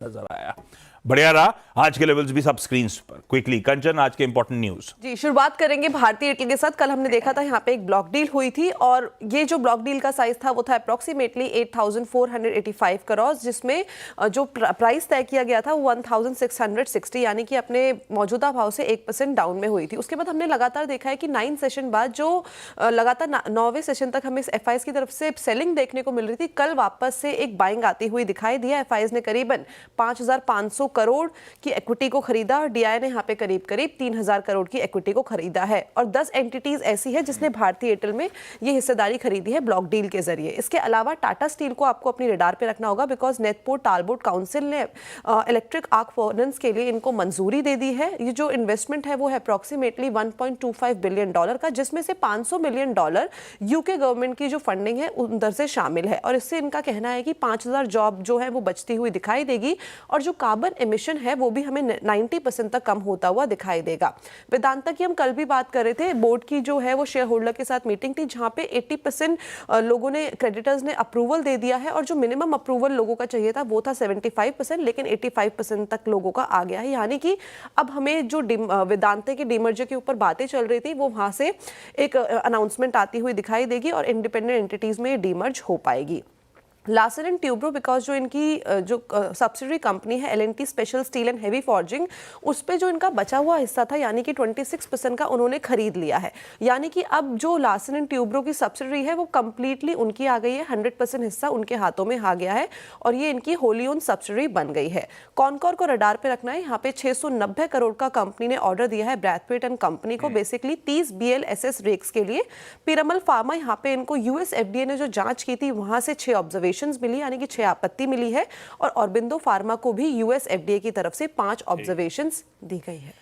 नजर आया। बढ़िया रहा। आज के लेवल्स भी सब स्क्रीन पर। क्विकली कंचन, आज के इंपॉर्टेंट न्यूज। जी, शुरुआत करेंगे भारतीय एयरटेल के साथ। कल हमने देखा था यहाँ पे एक ब्लॉक डील हुई थी और ये जो ब्लॉक डील का साइज था वो था अप्रोक्सीमेटली 8,485 करोड़, जिसमें जो प्राइस तय किया गया था वो 1,660, यानी कि अपने मौजूदा भाव से 1% डाउन में हुई थी। उसके बाद हमने लगातार देखा है कि 9 सेशन बाद जो लगातार 9वें सेशन तक हमें एफआईएस की तरफ से सेलिंग देखने को मिल रही थी, कल वापस से एक बाइंग आती हुई दिखाई दिया। एफआईएस ने करीबन 5,500 करोड़ की इक्विटी को खरीदा और डीआई ने यहाँ पे करीब 3,000 करोड़ की इक्विटी को खरीदा है। और 10 एंटिटीज ऐसी है जिसने भारतीय एयरटेल में ये हिस्सेदारी खरीदी है ब्लॉक डील के जरिए। इसके अलावा टाटा स्टील को आपको अपनी रडार पे रखना होगा, बिकॉज नेटपोर्ट टालबोट काउंसिल ने इलेक्ट्रिक आर्क फर्नेस के लिए इनको मंजूरी दे दी है। ये जो इन्वेस्टमेंट है वो है अप्रोक्सीमेटली $1.25 बिलियन का, जिसमें से $500 मिलियन यूके गवर्नमेंट की जो फंडिंग है उधर से शामिल है। और इससे इनका कहना है कि 5,000 जॉब जो है वो बचती हुई दिखाई देगी और जो कार्बन एमिशन है वो भी हमें 90% तक कम होता हुआ दिखाई देगा। वेदांता की हम कल भी बात कर रहे थे, बोर्ड की जो है वो शेयर होल्डर के साथ मीटिंग थी जहां पे 80% लोगों ने, क्रेडिटर्स ने अप्रूवल दे दिया है और जो मिनिमम अप्रूवल लोगों का चाहिए था वो था 75%, लेकिन 85% तक लोगों का आ गया है। यानी कि अब हमें जो वेदांता के डीमर्जर के ऊपर बातें चल रही थी वो वहां से एक अनाउंसमेंट आती हुई दिखाई देगी और इंडिपेंडेंट एंटिटीज में डीमर्ज हो पाएगी। लार्सन एंड ट्यूब्रो, बिकॉज जो इनकी जो सब्सिडरी कंपनी है L&T special steel and heavy forging, उस पे जो इनका बचा हुआ हिस्सा था यानी कि 26% का उन्होंने खरीद लिया है। यानी कि अब जो लार्सन एंड ट्यूब्रो की सब्सिडरी है वो कंप्लीटली उनकी आ गई है, 100% हिस्सा उनके हाथों में आ गया है और ये इनकी होली ओन सब्सिडरी बन गई है। कॉनकॉर को रडार पे रखना है। यहाँ पे 690 करोड़ का कंपनी ने ऑर्डर दिया है ब्रैथवेट एंड कंपनी को, बेसिकली 30 BLSS रेक्स के लिए। पिरामल फार्मा, यहाँ पे इनको यूएस FDA ने जो जांच की थी वहां से 6 ऑब्जर्वेशन मिली, यानी कि 6 आपत्ति मिली है। और ऑरबिंदो फार्मा को भी यूएस FDA की तरफ से 5 ऑब्जर्वेशंस दी गई है।